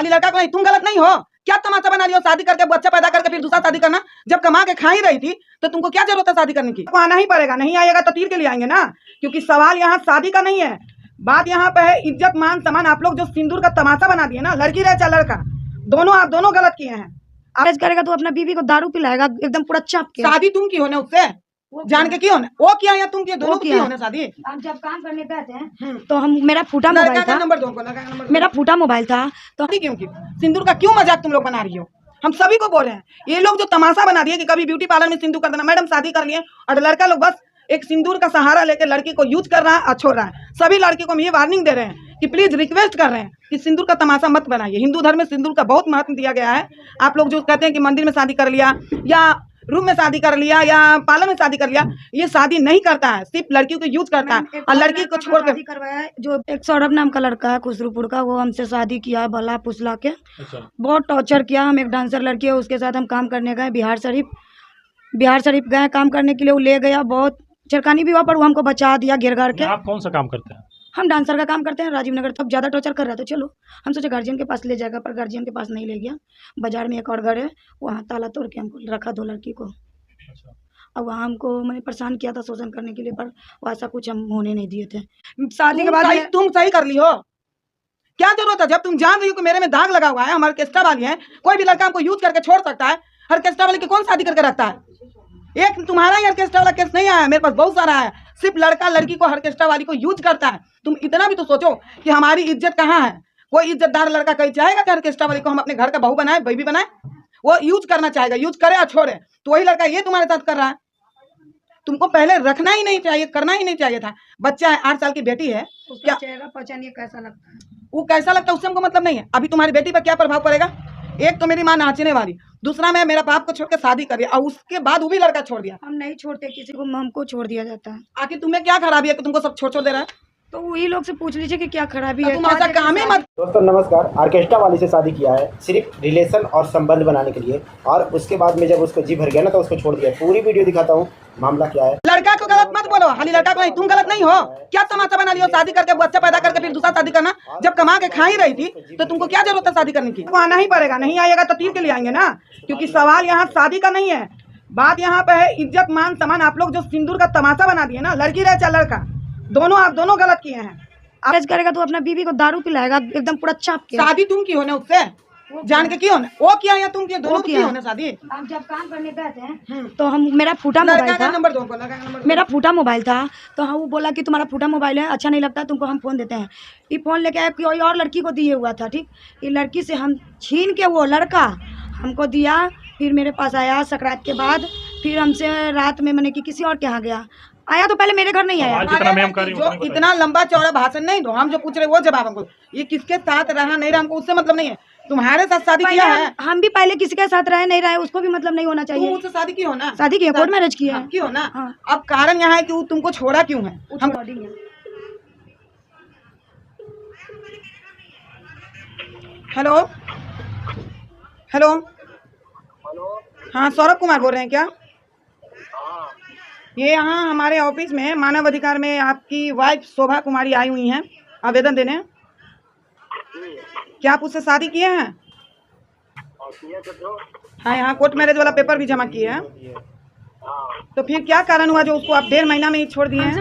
खाली लड़का को नहीं, तुम गलत नहीं हो। क्या तमाशा बना रही हो शादी करके, बच्चा पैदा करके फिर दूसरा शादी करना? जब कमा के खा ही रही थी तो तुमको क्या जरूरत है शादी करने की? तो आना ही पड़ेगा, नहीं आएगा तो तीर के लिए आएंगे ना, क्योंकि सवाल यहाँ शादी का नहीं है, बात यहाँ पे है इज्जत मान सम्मान। आप लोग जो सिंदूर का तमाशा बना दिए ना, लड़की रहे चाहे लड़का, दोनों आप दोनों गलत किए हैं। मैरिज करेगा तो अपना बीवी को दारू पिलाएगा एकदम पूरा चाप के। शादी तुम की होने उससे जान के क्यों? वो किया या तुम किया? दोनों की होने शादी। हम जब काम करने गए थे तो हम मेरा फूटा मोबाइल था, नंबर दो नंबर, मेरा फूटा मोबाइल था तो क्यों की सिंदूर का क्यों मजाक तुम लोग बना रही हो? हम सभी को बोल रहे हैं, ये लोग जो तमाशा बना दिए कि कभी ब्यूटी पार्लर में सिंदूर कर देना। मैडम शादी कर लिए और लड़का लोग बस एक सिंदूर का सहारा लेकर लड़की को यूज कर रहा है और छोड़ रहा है। सभी लड़की को हम ये वार्निंग दे रहे हैं कि प्लीज रिक्वेस्ट कर रहे हैं कि सिंदूर का तमाशा मत बनाइए। हिंदू धर्म में सिंदूर का बहुत महत्व दिया गया है। आप लोग जो कहते हैं कि मंदिर में शादी कर लिया या रूम में शादी कर लिया या पार्लर में शादी कर लिया, ये शादी नहीं करता है, सिर्फ लड़कियों को यूज करता है और लड़की को छोड़ कर करवाया है। जो एक सौरभ नाम का लड़का है खुसरूपुर का, वो हमसे शादी किया भला फुसला के, बहुत टॉर्चर किया। हम एक डांसर लड़की है, उसके साथ हम काम करने गए बिहार शरीफ गए काम करने के लिए। वो ले गया, बहुत छेड़खानी भी हुआ पर वो हमको बचा दिया घेर घार के। आप कौन सा काम करते हैं? हम डांसर का काम करते हैं राजीव नगर। तब ज़्यादा टॉर्चर कर रहा था, चलो हम सोचे गार्जियन के पास ले जाएगा, पर गार्जियन के पास नहीं ले गया। बाजार में एक और घर है, वहाँ ताला तोड़ के हमको रखा दो लड़की को। अब वहाँ हमको मैंने परेशान किया था शोषण करने के लिए, पर वैसा कुछ हम होने नहीं दिए थे। शादी के बाद तुम सही कर ली हो, क्या जरूरत है? जब तुम जान रही हो कि मेरे में दाग लगा हुआ है, हम ऑर्केस्ट्रा वाली हैं, कोई भी लड़का हमको यूज करके छोड़ सकता है। ऑर्केस्ट्रा वाले की कौन शादी करके रखता है? एक तुम्हारा ही ऑर्केस्ट्रा वाला केस नहीं आया, मेरे पास बहुत सारा है। सिर्फ लड़का लड़की को ऑर्केस्ट्रा वाली को यूज करता है। तुम इतना भी तो सोचो कि हमारी इज्जत कहाँ है। कोई इज्जतदार लड़का कहीं चाहेगा कि ऑर्केस्ट्रा वाली को हम अपने घर का बहू बनाए, बेबी बनाए? वो यूज करना चाहेगा, यूज करे या छोड़े। तो वही लड़का ये तुम्हारे साथ कर रहा है। तुमको पहले रखना ही नहीं चाहिए, करना ही नहीं चाहिए था। बच्चा है, 8 साल की बेटी है, क्या चेहरा पहचानिए कैसा लगता है, वो कैसा लगता है उससे हमको मतलब नहीं है। अभी तुम्हारी बेटी पर क्या प्रभाव पड़ेगा? एक तो मेरी माँ नाचने वाली, दूसरा मैं मेरा बाप को छोड़ के शादी कर दिया और उसके बाद वो भी लड़का छोड़ दिया। हम नहीं छोड़ते किसी को, हमको छोड़ दिया जाता है। आखिर तुम्हें क्या खराबी है कि तुमको सब छोड़ दे रहा है? तो वही लोग से पूछ लीजिए कि क्या खराबी है। तुम ऐसा काम ही मत। दोस्तों नमस्कार। ऑर्केस्ट्रा वाली से शादी किया है सिर्फ रिलेशन और संबंध बनाने के लिए, और उसके बाद में जब उसको जी भर गया ना तो उसको छोड़ दिया। पूरी वीडियो दिखाता हूँ, मामला क्या है। लड़का को गलत मत बोलो, खाली लड़का को नहीं, तुम गलत नहीं हो। क्या तमाशा बना रही हो शादी करके, बच्चा पैदा करके फिर दूसरा शादी करना? जब कमा के खा ही रही थी तो तुमको क्या जरूरत है शादी करने की? तो आना ही पड़ेगा, नहीं आएगा तो तीर के लिए आएंगे ना, क्योंकि सवाल यहाँ शादी का नहीं है, बात यहाँ पे है इज्जत मान सम्मान। आप लोग जो सिंदूर का तमाशा बना दिए ना, लड़की रहे चाहे लड़का, दोनों आप दोनों गलत किए हैं। मैरिज करेगा तो अपना बीवी को दारू पिलाएगा एकदम पूरा चाप के। शादी तुम की होने उससे जान के क्यों? वो किया या तुम किया? दोनों की होने शादी। हम जब काम करने गए थे तो हम मेरा फूटा मोबाइल था, नंबर दो मेरा फूटा मोबाइल था तो हम वो बोला कि तुम्हारा फूटा मोबाइल है, अच्छा नहीं लगता तुमको, हम फ़ोन देते हैं। ये फ़ोन लेके आया, कोई और लड़की को दिए हुआ था, ठीक। ये लड़की से हम छीन के वो लड़का हमको दिया, फिर मेरे पास आया सकरात के बाद, फिर हमसे रात में मैंने कि किसी और के यहाँ गया। आया तो पहले मेरे घर नहीं आया। जो इतना लंबा चौड़ा भाषण नहीं दो, हम जो पूछ रहे वो जवाब हमको। ये किसके साथ रहा नहीं रहा हमको उससे मतलब नहीं है। तुम्हारे साथ शादी किया है, हम भी पहले किसी के साथ रहे नहीं रहे उसको भी मतलब नहीं होना चाहिए। उससे शादी की हो ना, शादी की है, कोर्ट मैरिज की है, क्यों ना। हाँ। अब कारण यहाँ है कि वो तुमको छोड़ा क्यों है? हम हेलो हेलो हाँ, सौरभ कुमार बोल रहे हैं क्या? ये यहाँ हमारे ऑफिस में मानव अधिकार में आपकी वाइफ शोभा कुमारी आई हुई हैं आवेदन देने। क्या आप उससे शादी किए हैं? हाँ, यहाँ कोर्ट मैरिज वाला पेपर भी जमा किए हैं। तो फिर क्या कारण हुआ जो उसको आप 1.5 महीना में ही छोड़ दिए हैं?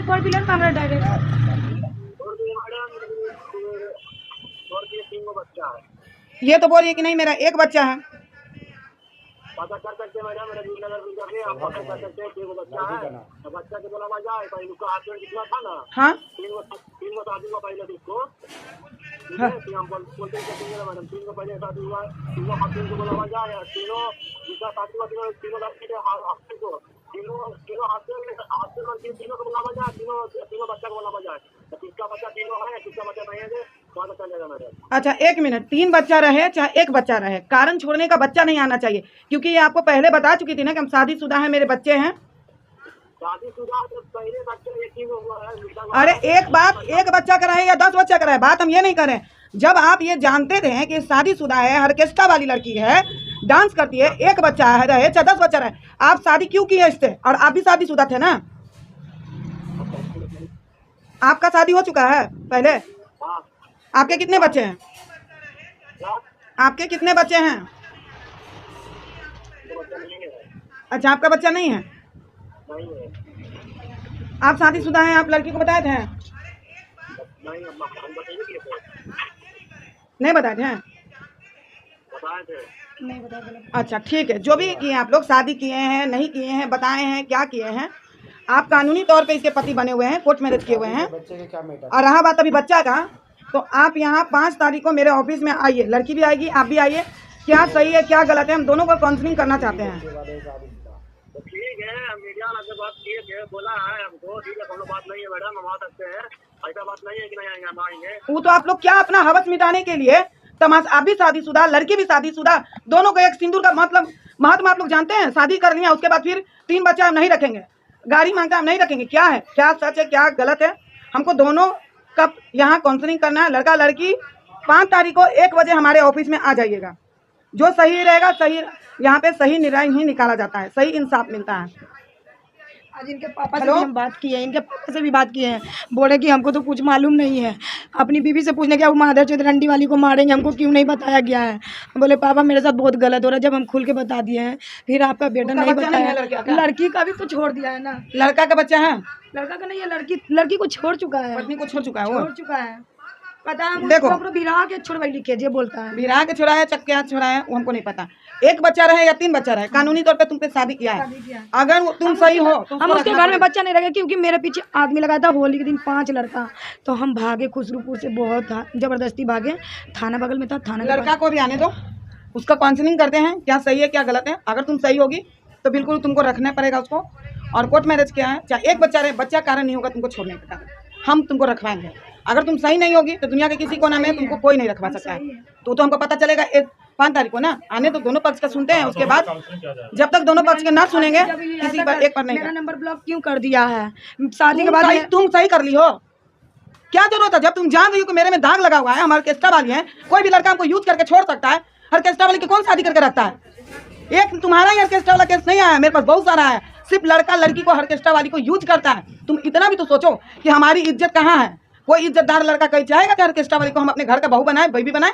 ये तो बोलिए कि नहीं मेरा एक बच्चा है। पता कर सकते मैडम, मेरा नगर भी करके हम पता कर सकते हैं कि वो बच्चा है। तो बच्चा के बोला जाए पहले उसका हाथ में कितना था ना। हाँ, 3 गो शादी हुआ पहले उसको। हम बोलते हैं मैडम 3 गो पहले शादी हुआ, 3 गो हाथ को बोला जाए, तीनों जिसका शादी हुआ तीनों लड़की के हाथ को तीनों हाथ से तीनों को बोला जाए, तीनों बच्चा को बोला जाए। तो किसका बच्चा तीनों है, किसका बच्चा नहीं है, पता चल जाएगा मैडम। अच्छा 1 मिनट, 3 बच्चा रहे चाहे 1 बच्चा रहे, कारण छोड़ने का बच्चा नहीं आना चाहिए, क्योंकि ये आपको पहले बता चुकी थी ना कि हम शादीशुदा हैं, मेरे बच्चे हैं। शादीशुदा पहले बच्चे एक ही हुआ है। अरे एक बच्चा का रहे या 10 बच्चा का रहे, बात हम ये नहीं करें। जब आप ये जानते थे कि शादीशुदा है, ऑर्केस्ट्रा वाली लड़की है, डांस करती है, 1 बच्चा है रहे चाहे 10 बच्चा रहे, आप शादी क्यों की है इससे? और आप भी शादीशुदा थे ना, आपका शादी हो चुका है पहले। आपके कितने बच्चे हैं? आपके कितने बच्चे हैं? तो बच्चा नहीं है। अच्छा, आपका बच्चा नहीं है। नहीं है। आप शादीशुदा हैं, आप लड़की को बताए थे? नहीं, हम बताइए किए थे, नहीं बताए थे? बताए थे। नहीं बता गलत। अच्छा ठीक है, जो भी किए आप लोग, शादी किए हैं नहीं किए हैं, बताए हैं क्या किए हैं, आप कानूनी तौर पे इसके पति बने हुए हैं, कोर्ट मैरिज किए हुए हैं। बच्चे के क्या मैटर? और रहा बात अभी बच्चा का, तो आप यहाँ 5 तारीख को मेरे ऑफिस में आइए, लड़की भी आएगी, आप भी आइए। क्या सही है क्या गलत है, हम दोनों को काउंसलिंग करना चाहते हैं। तो ठीक है, हम मीडिया वाला से बात किए थे, बोला है हमको, ठीक है, कोनो बात नहीं है मैडम, हम आ सकते हैं, ऐसा बात नहीं है कि नहीं आएंगे, हम आएंगे। वो तो आप लोग क्या अपना हवस मिटाने के लिए तमाशा, आप भी शादीशुदा, लड़की भी शादीशुदा, दोनों को एक सिंदूर का मतलब महत्व आप लोग जानते हैं। शादी कर लिया, उसके बाद फिर 3 बच्चे हम नहीं रखेंगे, गाड़ी मांगता हम नहीं रखेंगे। क्या है, क्या सच है क्या गलत है, हमको दोनों का यहाँ काउंसलिंग करना है। लड़का लड़की 5 तारीख को 1 बजे हमारे ऑफिस में आ जाइएगा। जो सही रहेगा, सही यहाँ पे सही निर्णय ही निकाला जाता है, सही इंसाफ मिलता है। आज इनके पापा से हेलो? भी हम बात किए हैं, इनके पापा से भी बात किए हैं, बोले कि हमको तो कुछ मालूम नहीं है। अपनी बीवी से पूछने क्या वो माधर चौधरी रंडी वाली को मारेंगे, हमको क्यों नहीं बताया गया है। बोले पापा मेरे साथ बहुत गलत हो रहा है, जब हम खुल के बता दिए हैं, फिर आपका बेटा उसका नहीं बच्चा नहीं है बताया। लड़के का? लड़की का भी तो छोड़ दिया है ना, लड़का का बच्चा है, लड़का का नहीं है, लड़की को छोड़ चुका है, पत्नी को छोड़ चुका है वो। छोड़ चुका है। पता है देखो। देखो बिरा के छोड़वाई लिखे जे बोलता है। बिरा के छोड़ा है, चक्के हाथ छोड़ा है, वो हमको नहीं पता। 1 बच्चा रहे या 3 बच्चा रहे, कानूनी तौर पे तुम पे शादी किया है। शादी किया। अगर तुम सही हो तो हम उसको उसके रखना घर में बच्चा नहीं रखे, क्योंकि मेरे पीछे आदमी लगा था होली के दिन 5 लड़का, तो हम भागे खुसरूपुर से, बहुत जबरदस्ती भागे, थाना बगल में था, थाना के लड़का को भी आने दो, उसका काउंसलिंग करते हैं क्या सही है क्या गलत है। अगर तुम सही होगी तो बिल्कुल तुमको रखना पड़ेगा उसको। और कोर्ट मैरिज किया है, चाहे 1 बच्चा रहे, बच्चा कारण नहीं होगा तुमको छोड़ने का, हम तुमको रखवाएंगे। अगर तुम सही नहीं होगी तो दुनिया के किसी कोना में तुमको कोई नहीं रखवा सकता है। तो हमको पता चलेगा 5 तारीख को ना, आने तो दोनों पक्ष का सुनते हैं, उसके बाद जब तक दोनों पक्ष के ना सुनेंगे किसी पर एक पर नहीं। मेरा नंबर ब्लॉक क्यों कर दिया है शादी के बाद? तुम सही कर ली हो, क्या जरूरत है? जब तुम जान रही हो कि मेरे में दाग लगा हुआ है, हमारे ऑर्केस्ट्रा वाली है, कोई भी लड़का हमको यूज करके छोड़ सकता है। ऑर्केस्ट्रा वाली की कौन शादी करके रखता है? एक तुम्हारा ही ऑर्केस्ट्रा वाला केस नहीं आया, मेरे पास बहुत सारा है। सिर्फ लड़का लड़की को ऑर्केस्ट्रा वाली को यूज करता है। तुम इतना भी तो सोचो कि हमारी इज्जत कहाँ है। कोई इज्जतदार लड़का कहीं चाहेगा कि ऑर्केस्ट्रा वाली को हम अपने घर का बहू बनाए, बेबी बनाए?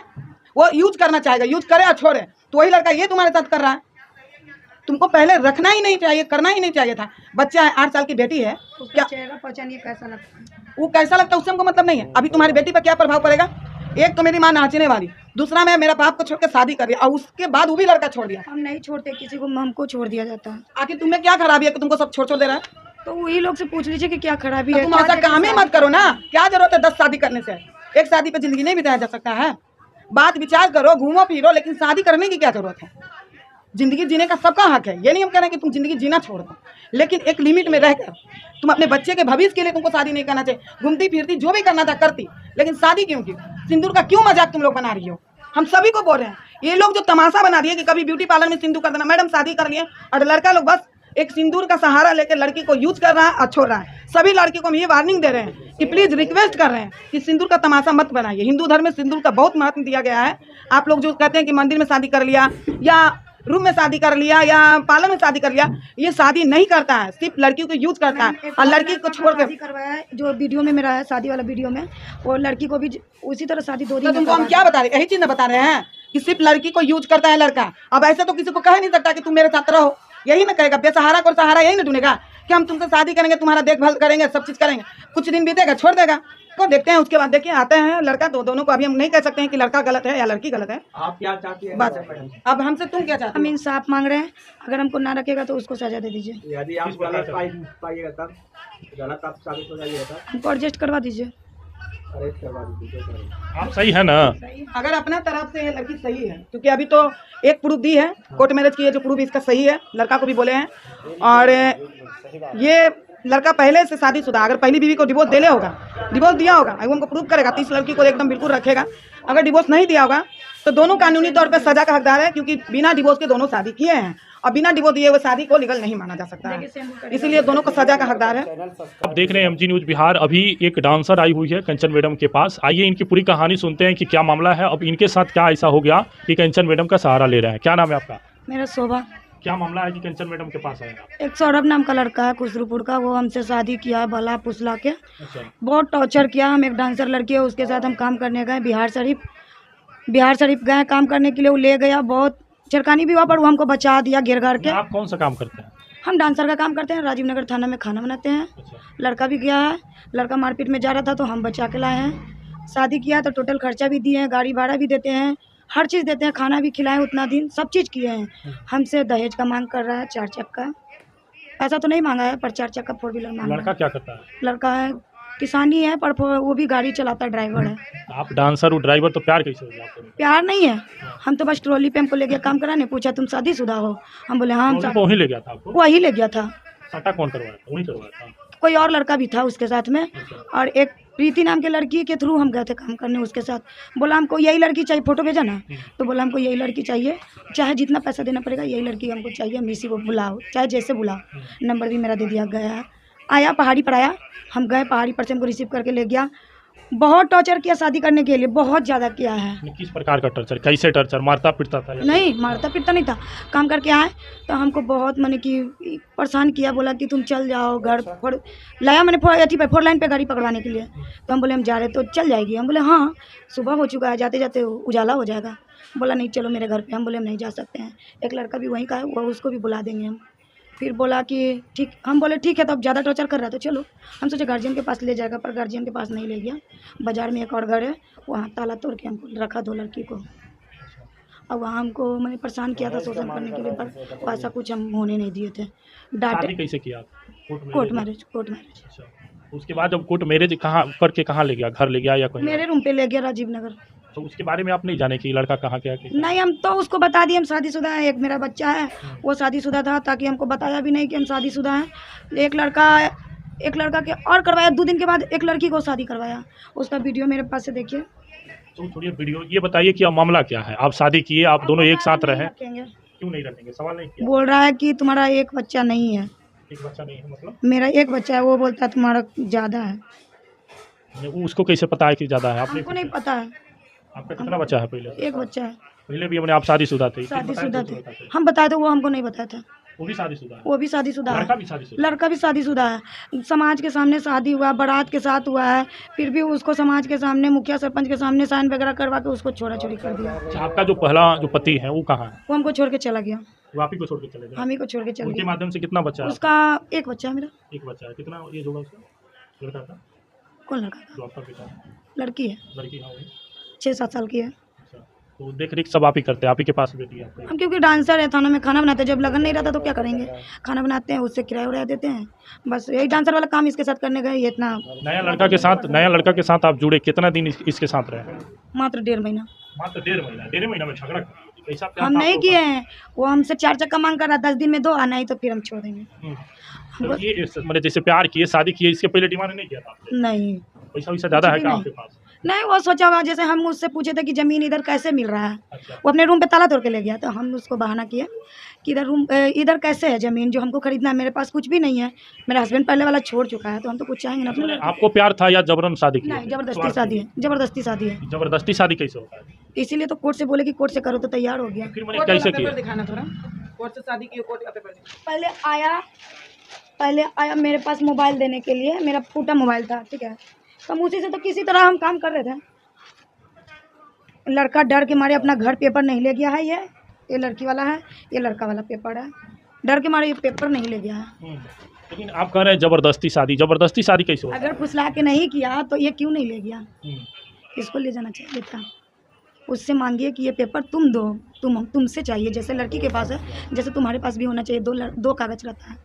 वो यूज करना चाहेगा, यूज करे और छोड़े। तो वही लड़का ये तुम्हारे साथ कर रहा है। तुमको पहले रखना ही नहीं चाहिए, करना ही नहीं चाहिए था। बच्चा है, 8 साल की बेटी है, उसका चेहरा पहचानिए कैसा लगता है, वो कैसा लगता है उससे हमको मतलब नहीं है। अभी तुम्हारी बेटी पर क्या प्रभाव पड़ेगा? एक तो मेरी माँ नाचने वाली, दूसरा मैं मेरा बाप को छोड़ के शादी कर रही, और उसके बाद वो भी लड़का छोड़ दिया। हम नहीं छोड़ते किसी को, हमको छोड़ दिया जाता है। आखिर तुम्हें क्या खराबी है कि तुमको सब छोड़ दे रहा है? तो वही लोग से पूछ लीजिए कि क्या खराबी तो है। तुम ऐसा काम ही मत करो ना। क्या जरूरत है 10 शादी करने से? एक शादी पे जिंदगी नहीं बिताया जा सकता है। बात विचार करो, घूमो फिरो, लेकिन शादी करने की क्या जरूरत है? जिंदगी जीने का सबका हक है, ये नहीं हम कह रहे हैं कि तुम जिंदगी जीना छोड़ दो, लेकिन एक लिमिट में रहकर। तुम अपने बच्चे के भविष्य के लिए तुमको शादी नहीं करना चाहिए। घूमती फिरती जो भी करना था करती, लेकिन शादी क्यों की? सिंदूर का क्यों मजाक तुम लोग बना रही हो? हम सभी को बोल रहे हैं, ये लोग जो तमाशा बना रही है कि कभी ब्यूटी पार्लर में सिंदूर कर देना। मैडम शादी कर लिए और लड़का लोग बस एक सिंदूर का सहारा लेकर लड़की को यूज कर रहा है और छोड़ रहा है। सभी लड़की को हम ये वार्निंग दे रहे हैं कि प्लीज रिक्वेस्ट कर रहे हैं कि सिंदूर का तमाशा मत बनाइए। हिंदू धर्म में सिंदूर का बहुत महत्व दिया गया है। आप लोग जो कहते हैं कि मंदिर में शादी कर लिया या रूम में शादी कर लिया या पार्लर में शादी कर लिया, ये शादी नहीं करता है, सिर्फ लड़कियों को यूज करता है और लड़की को छोड़ शादी करवाया है, जो वीडियो में मेरा है शादी वाला वीडियो में, और लड़की को भी उसी तरह शादी 2 तो दिन तुमको हम क्या बता रहे हैं? यही चीज बता रहे हैं कि सिर्फ लड़की को यूज करता है लड़का। अब ऐसे तो किसी को कह नहीं सकता कि तुम मेरे साथ रहो, यही ना कहेगा। बेसहारा को सहारा यही ना ढूंढेगा कि हम तुमसे शादी करेंगे, तुम्हारा देखभाल करेंगे, सब चीज करेंगे। कुछ दिन बीतेगा, छोड़ देगा, को देखते हैं। उसके बाद देखिए आते हैं लड़का, तो दोनों को अभी हम नहीं कह सकते हैं कि लड़का गलत है या लड़की गलत है। आप क्या चाहती हैं? बस अब हमसे तुम क्या चाहते हम हो? इंसाफ मांग रहे हैं, अगर हमको ना रखेगा तो उसको सजा दे दीजिए, यदि आप गलत पाइएगा तब, गलत आप साबित हो जाइएगा तब हमको एडजस्ट करवा दीजिए। अरेस्ट करवा दीजिए। आप सही है ना? अगर अपना तरफ से ये लड़की सही है, क्योंकि अभी तो एक प्रूफ दी है कोर्ट मैरिज की है, जो प्रूफ इसका सही है, लड़का को भी बोले हैं। और ये लड़का पहले से शादीशुदा, अगर पहली बीवी को डिवोर्स देले होगा, डिवोर्स दिया होगा, अगर उनको प्रूफ करेगा तो इस लड़की को एकदम बिल्कुल रखेगा। अगर डिवोर्स नहीं दिया होगा तो दोनों कानूनी तौर पे सजा का हकदार है, क्योंकि बिना डिवोर्स के दोनों शादी किए हैं और बिना डिवोर्स दिए हुए शादी को लीगल नहीं माना जा सकता है, इसीलिए दोनों को सजा का हकदार है। आप देख रहे हैं एमजी न्यूज बिहार। अभी एक डांसर आई हुई है कंचन मैडम के पास, आइए इनकी पूरी कहानी सुनते हैं कि क्या मामला है, अब इनके साथ क्या ऐसा हो गया कि कंचन मैडम का सहारा ले रहे हैं। क्या नाम है आपका? मेरा शोभा। क्या मामला है कि कंचन मैडम के पास आएगा? एक सौरभ नाम का लड़का है खुसरूपुर का, वो हमसे शादी किया भला फुसला के, अच्छा, बहुत टॉर्चर किया। हम एक डांसर लड़की है, उसके साथ हम काम करने गए बिहार शरीफ, बिहार शरीफ गए काम करने के लिए, वो ले गया, बहुत छेड़खानी भी हुआ पर वो हमको बचा दिया घेर घार के। आप कौन सा काम करते हैं? हम डांसर का काम करते हैं, राजीव नगर थाना में खाना बनाते हैं। अच्छा। लड़का भी गया है, लड़का मारपीट में जा रहा था तो हम बचा के लाए हैं। शादी किया तो टोटल खर्चा भी दिए हैं, गाड़ी भाड़ा भी देते हैं, हर चीज़ देते हैं, खाना भी खिलाए उतना दिन, सब चीज़ किए हैं। हमसे दहेज का मांग कर रहा है, 4 चक्का। ऐसा तो नहीं मांगा है पर 4 चक्का 4 व्हीलर मांगा लड़का है। क्या करता है? लड़का है, किसानी है पर वो भी गाड़ी चलाता है, ड्राइवर है। आप डांसर हो, ड्राइवर, तो प्यार कैसे हो गया आपको? प्यार नहीं है, हम तो बस ट्रॉली पे हमको ले गया काम कराने, पूछा तुम शादीशुदा हो, हम बोले हाँ हम तो वहीं ले गया था आपको? वही ले गया था। सटा कौन करवाया था? वहीं करवाया था? कोई और लड़का भी था उसके साथ में, और एक प्रीति नाम के लड़की के थ्रू हम गए थे काम करने उसके साथ। बोला हमको यही लड़की चाहिए, फोटो भेजा ना, तो बोला हमको यही लड़की चाहिए, चाहे जितना पैसा देना पड़ेगा यही लड़की हमको चाहिए, हम इसी को बुलाओ, चाहे जैसे बुलाओ। नंबर भी मेरा दे दिया गया, आया पहाड़ी पर आया, हम गए पहाड़ी पर से हमको रिसीव करके ले गया। बहुत टॉर्चर किया शादी करने के लिए, बहुत ज़्यादा किया है। किस प्रकार का टर्चर? कैसे टर्चर? मारता पीटता था या? नहीं मारता पीटता नहीं था, काम करके आए तो हमको बहुत मैंने कि परेशान किया, बोला कि तुम चल जाओ घर, लाया मैंने अथी पे 4 लाइन पे गाड़ी पकड़वाने के लिए। तो हम बोले हम जा रहे तो चल जाएगी, हम बोले हाँ सुबह हो चुका है, जाते जाते उजाला हो जाएगा। बोला नहीं चलो मेरे घर पे, हम बोले हम नहीं जा सकते हैं, एक लड़का भी वहीं का है, वो उसको भी बुला देंगे हम। फिर बोला कि ठीक, हम बोले ठीक है, तो अब ज़्यादा टॉर्चर कर रहा है तो चलो। हम सोचे गार्जियन के पास ले जाएगा, पर गार्जियन के पास नहीं ले गया। बाज़ार में एक और घर है, वहाँ ताला तोड़ के हमको रखा 2 लड़की को, और वहाँ हमको मैंने परेशान किया था शोषण करने के लिए, पर ऐसा कुछ हम होने नहीं दिए थे, शादी डांटे। कैसे किया? Court marriage. अच्छा। उसके बाद जब कोर्ट मैरिज कहाँ करके कहाँ ले गया? घर ले गया या कहीं? मेरे रूम पे ले गया राजीव नगर। तो उसके बारे में आप नहीं जाने कि लड़का कहाँ गया? नहीं, हम तो उसको बता दिए हम शादीशुदा हैं, एक मेरा बच्चा है वो शादीशुदा था, ताकि हमको बताया भी नहीं कि हम शादीशुदा हैं। एक लड़का के और करवाया, 2 दिन के बाद एक लड़की को शादी करवाया, उसका वीडियो मेरे पास से देखिए। तो थोड़ी वीडियो, ये बताइए कि अब मामला क्या है? आप शादी किए, आप दोनों एक साथ रहे, क्यों नहीं रखेंगे? सवाल नहीं किया? बोल रहा है कि तुम्हारा एक बच्चा नहीं है। एक बच्चा नहीं है मतलब? मेरा एक बच्चा है, वो बोलता है तुम्हारा ज़्यादा है। वो उसको कैसे पता है कि ज़्यादा है? आपने हमको नहीं पता है। आपका कितना बच्चा है? पहले एक बच्चा है, पहले भी अपने आप शादीशुदा थे? शादीशुदा थे, हम बताए तो वो हमको नहीं बताया था। वो भी शादीशुदा है? वो भी शादीशुदा है, लड़का भी शादीशुदा? लड़का भी शादीशुदा है। समाज के सामने शादी हुआ, बारात के साथ हुआ है, फिर भी उसको समाज के सामने, मुखिया सरपंच के सामने साइन वगैरह करवा के उसको छोड़ा छोड़ी कर दिया। अच्छा, आपका जो पहला जो पति है वो कहाँ है? वो हमको छोड़ के चला गया, वो आप ही को छोड़ के चले गए? हम ही को छोड़ के चला उनके गया। माध्यम से कितना बच्चा है? उसका एक बच्चा है मेरा। एक बच्चा है। कितना एज होगा उसका? लड़का का? कौन लड़का था? जो आपका बेटा है? लड़की है, लड़की? हाँ वही। 6-7 साल की है। अच्छा, तो देख रेख सब आप ही करते हैं? आप ही के पास बेटी है आपकी? हम क्योंकि डांसर है, थाना में खाना बनाते हैं, जब लगन नहीं रहता तो क्या करेंगे, खाना बनाते हैं, उससे किराया उराया देते हैं, बस यही डांसर वाला काम इसके साथ करने गए। ये इतना नया लड़का के साथ आप जुड़े, कितना दिन इसके साथ रहे? मात्र 1.5 महीना। मात्र 1.5 महीना? 1.5 महीना में झगड़ा? कैसा प्यार हम था नहीं आपको? किए हैं, वो हमसे 4 चक्का मांग कर रहा, 10 दिन में 2 आना ही, तो फिर हम छोड़ देंगे। तो ये मतलब जैसे प्यार किए, शादी किए, इसके पहले डिमांड नहीं किया था आपसे? नहीं पैसा वैसा ज़्यादा है कुछ भी क्या नहीं। आपके पास? नहीं, वो सोचा होगा, जैसे हम उससे पूछे थे कि ज़मीन इधर कैसे मिल रहा है, अच्छा। वो अपने रूम पे ताला तोड़ के ले गया, तो हम उसको बहाना किए कि इधर कैसे है ज़मीन जो हमको खरीदना है, मेरे पास कुछ भी नहीं है, मेरा हस्बैंड पहले वाला छोड़ चुका है, तो हम तो कुछ चाहेंगे ना अपने लड़के। आपको प्यार था या जबरन शादी की? नहीं, ज़बरदस्ती शादी है, ज़बरदस्ती शादी है, जबरदस्ती शादी कैसे होता है? इसीलिए तो कोर्ट से बोले कि कोर्ट से करो, तो तैयार हो गया। फिर मैंने कैसे किया? दिखाना थोड़ा, कोर्ट से शादी की, कोर्ट का पेपर दिखा। पहले आया मेरे पास मोबाइल देने के लिए, मेरा फूटा मोबाइल था, ठीक है, तो हम उसी से तो किसी तरह हम काम कर रहे थे। लड़का डर के मारे अपना घर पेपर नहीं ले गया है, ये लड़की वाला है, ये लड़का वाला पेपर है, डर के मारे ये पेपर नहीं ले गया है। लेकिन आप कह रहे हैं जबरदस्ती शादी कैसे होता है? अगर फुसला के नहीं किया तो ये क्यों नहीं ले गया? इसको ले जाना चाहिए था, उससे मांगिए कि ये पेपर तुम दो, तुमसे चाहिए, जैसे लड़की के पास है, जैसे तुम्हारे पास भी होना चाहिए, 2 कागज रहता है।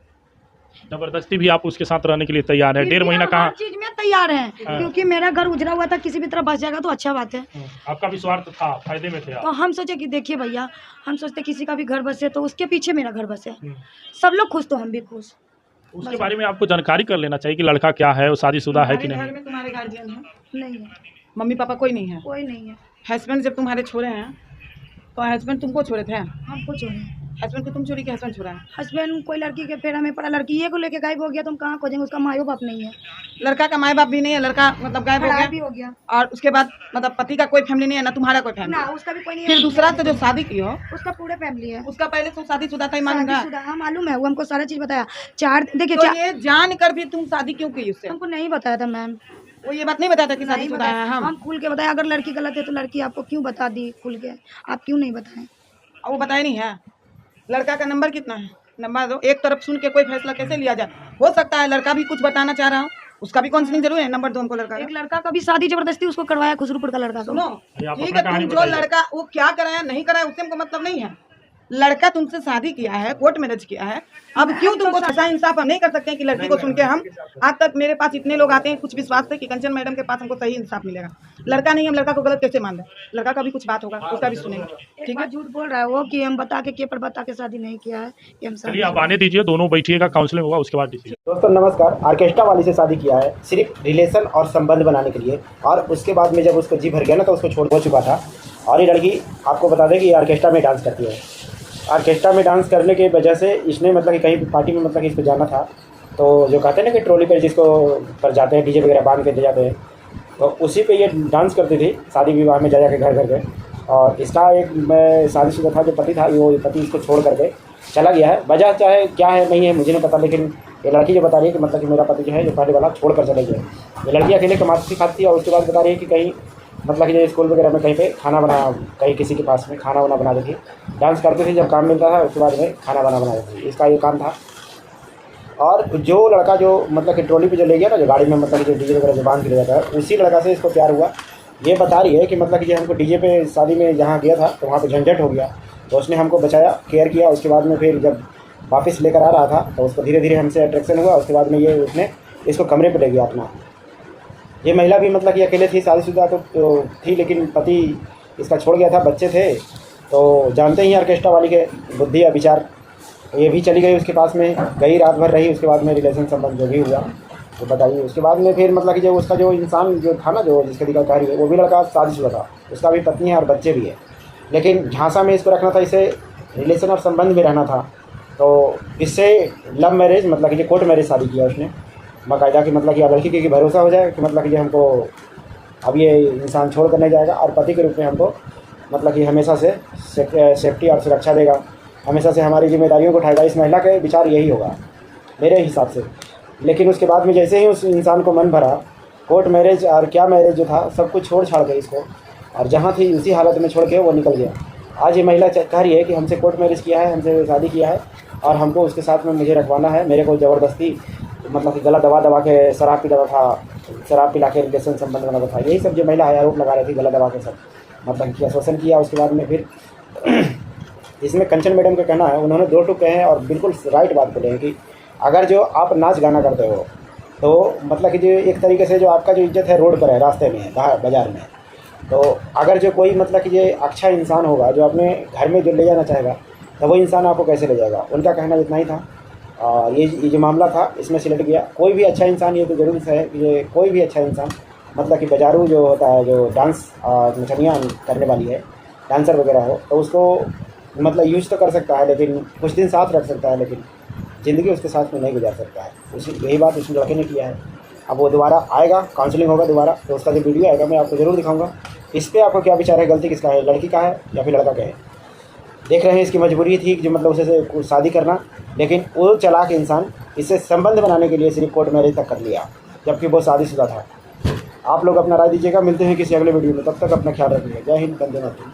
जबरदस्ती भी आप उसके साथ रहने के लिए तैयार है? 1.5 महीना कहाँ? हर चीज में तैयार है, क्योंकि मेरा घर उजरा हुआ था, किसी भी तरह बच जाएगा तो अच्छा बात है। आपका भी स्वार्थ था, फायदे में थे आप? तो हम सोचे कि देखिए भैया, हम सोचते किसी का भी घर बसे तो उसके पीछे मेरा घर बसे, सब लोग खुश तो हम भी खुश। उसके बारे में आपको जानकारी कर लेना चाहिए कि लड़का क्या है, वो शादीशुदा है कि तुम्हारे नहीं? घर में तुम्हारे गार्जियन है? नहीं है, मम्मी पापा कोई नहीं है? कोई नहीं है। हस्बैंड जब तुम्हारे छोड़े हैं तो हस्बैंड तुमको छोड़े थे? हमको छोड़े, हस्बैंड को तुम छोड़ी कि हस्बैंड छोड़ा है? हस्बैंड कोई लड़की के फेरा में पड़ा, लड़की ये को लेके गायब हो गया, तुम कहाँ खोजेंगे, उसका माँ बाप नहीं है, लड़का का माँ बाप भी नहीं है, लड़का मतलब गायब हो फरार भी गया, हो गया और उसके बाद मतलब पति का कोई फैमिली नहीं है, ना तुम्हारा कोई फैमिली? ना, उसका भी कोई नहीं फिर है, दूसरा से जो शादी की हो उसका पूरे फैमिली है, उसका पहले तो शादीशुदा था ही मालूम था? शादीशुदा, हाँ मालूम है, वो हमको सारा चीज बताया। देखिए तो ये जान कर भी तुम शादी क्यों की उससे? हमको नहीं बताया था मैम, वो ये बात नहीं बताता कि नहीं शादीशुदा है बताया। हम। हम खुल के बताए, अगर लड़की गलत है तो लड़की आपको क्यों बता दी खुल के, आप क्यों नहीं बताएं? वो बताए नहीं है। लड़का का नंबर कितना है, नंबर दो। एक तरफ सुन के कोई फैसला कैसे लिया जाए? हो सकता है लड़का भी कुछ बताना चाह रहा हो, उसका भी काउंसलिंग जरूर है। नंबर दो हमको लड़का एक का। लड़का का भी शादी जबरदस्ती उसको करवाया, खुसरूपुर का लड़का सुनो, आप ठीक अपना है, कहानी तुम जो बताइए। लड़का वो क्या कराया नहीं कराया उससे हमको मतलब नहीं है। लड़का तुमसे शादी किया है, कोर्ट मैरिज किया है, अब क्यों तुमको ऐसा इंसाफ हम नहीं कर सकते हैं कि लड़की को सुन के हम आज तक मेरे पास इतने लोग आते हैं कुछ विश्वास से कि कंचन मैडम के पास हमको सही इंसाफ मिलेगा। लड़का नहीं, हम लड़का को गलत कैसे मान लें? लड़का का भी कुछ बात होगा, उसका भी सुनेंगे। ठीक है, झूठ बोल रहा है वो कि हम बता के पेपर बता के शादी नहीं किया है, कि हम चलिए आप आने दीजिए, दोनों बैठिएगा, काउंसलिंग होगा उसके बाद डिसीजन। दोस्तों नमस्कार। ऑर्केस्ट्रा वाली से शादी किया है सिर्फ रिलेशन और संबंध बनाने के लिए, और उसके बाद में जब उसको जी भर गया ना तो उसको छोड़ हो चुका था। और ये लड़की आपको बता दें कि ऑर्केस्ट्रा में डांस करती है। ऑर्केस्ट्रा में डांस करने की वजह से इसने मतलब कि कहीं पार्टी में मतलब कि इसको जाना था, तो जो कहते हैं ना कि ट्रॉली पर जिसको पर जाते हैं डीजे वगैरह बांध के ले जाते हैं, तो उसी पे ये डांस करती थी शादी विवाह में जा के घर घर के। और इसका एक मैं शादीशुदा था जो पति था, वो पति इसको छोड़ करके चला गया है। वजह चाहे क्या है नहीं है मुझे नहीं पता, लेकिन ये लड़की जो बता रही है कि मतलब कि मेरा पति जो है जो पहले वाला छोड़ कर चले गए। ये लड़की अकेले कमाती खाती है, और उसके बाद बता रही है कि कहीं मतलब कि जो स्कूल वगैरह में कहीं पे खाना बना, कहीं किसी के पास में खाना वाना बना देती, डांस करती थी, जब काम मिलता था उसके बाद में खाना बना देती, इसका ये काम था। और जो लड़का जो मतलब कि ट्रॉली पे जो ले गया ना, जो गाड़ी में मतलब कि जो डीजे वगैरह जो बांध के ले जाता है, उसी लड़का से इसको प्यार हुआ। ये बता रही है कि मतलब कि जो हमको डीजे पे शादी में जहाँ गया था तो वहाँ पे झंझट हो गया, तो उसने हमको बचाया, केयर किया। उसके बाद में फिर जब वापस लेकर आ रहा था तो उसको धीरे धीरे हमसे अट्रैक्शन हुआ। उसके बाद में ये उसने इसको कमरे पर ले गया अपना। ये महिला भी मतलब कि अकेले थी, शादीशुदा तो थी, लेकिन पति इसका छोड़ गया था, बच्चे थे। तो जानते ही ऑर्केस्ट्रा वाली के बुद्धि या विचार, ये भी चली गई उसके पास में, गई रात भर रही। उसके बाद में रिलेशन संबंध जो भी हुआ तो बताइए। उसके बाद में फिर मतलब कि जो उसका जो इंसान जो था ना, जो जिसके दिखा है वो भी लड़का शादीशुदा था, उसका भी पत्नी है और बच्चे भी है, लेकिन झांसा में इसको रखना था, इसे रिलेशन और संबंध में रहना था। तो इससे लव मैरिज मतलब कि कोर्ट मैरिज शादी किया उसने बाकायदा, कि मतलब कि लड़की की भरोसा हो जाए कि मतलब कि हमको अब ये इंसान छोड़ कर नहीं जाएगा, और पति के रूप में हमको मतलब कि हमेशा से सेफ्टी और सुरक्षा देगा, हमेशा से हमारी जिम्मेदारियों को उठाएगा। इस महिला के विचार यही होगा मेरे हिसाब से। लेकिन उसके बाद में जैसे ही उस इंसान को मन भरा, कोर्ट मैरिज और क्या मैरिज जो था सब कुछ छोड़ छाड़ के इसको, और जहाँ थी उसी हालत में छोड़ के वो निकल गया। आज ये महिला कह रही है कि हमसे कोर्ट मैरिज किया है, हमसे शादी किया है, और हमको उसके साथ में मुझे रखवाना है। मेरे को ज़बरदस्ती मतलब कि गला दबा के शराब पिलाता था, शराब पिला के रिलेशन संबंध बनाता था। यही सब जो महिला आरोप लगा रही थी, गला दबा के सब मतलब किया, शोषण किया। उसके बाद में फिर इसमें कंचन मैडम का कहना है, उन्होंने दो टूक कहे हैं और बिल्कुल राइट बात बोले हैं कि अगर जो आप नाच गाना करते हो तो मतलब कि जो एक तरीके से जो आपका जो इज्जत है रोड पर है, रास्ते में है, बाहर बाज़ार में, तो अगर जो कोई मतलब कि ये अच्छा इंसान होगा जो अपने घर में जो ले जाना चाहेगा तो वो इंसान आपको कैसे ले जाएगा। उनका कहना इतना ही था। और ये जो मामला था इसमें सिलट गया। कोई भी अच्छा इंसान, ये तो ज़रूर है कि ये कोई भी अच्छा इंसान मतलब कि बाजारू जो होता है, जो डांस नचनियाँ करने वाली है, डांसर वगैरह हो, तो उसको मतलब यूज तो कर सकता है, लेकिन कुछ दिन साथ रख सकता है, लेकिन ज़िंदगी उसके साथ में नहीं गुजार सकता है। उसी यही बात उस लड़के ने किया है। अब वो दोबारा आएगा, काउंसलिंग होगा दोबारा, तो उसका जो वीडियो आएगा मैं आपको ज़रूर दिखाऊंगा। इस पर आपको क्या विचार है, गलती किसका है, लड़की का है या फिर लड़का का है? देख रहे हैं इसकी मजबूरी थी कि जो मतलब उसे शादी करना, लेकिन वो चालाक इंसान इससे संबंध बनाने के लिए सिर्फ कोर्ट मैरिज तक कर लिया, जबकि वो शादीशुदा था। आप लोग अपना राय दीजिएगा। मिलते हैं किसी अगले वीडियो में, तब तक अपना ख्याल रखिएगा। जय हिंद, वंदे मातरम।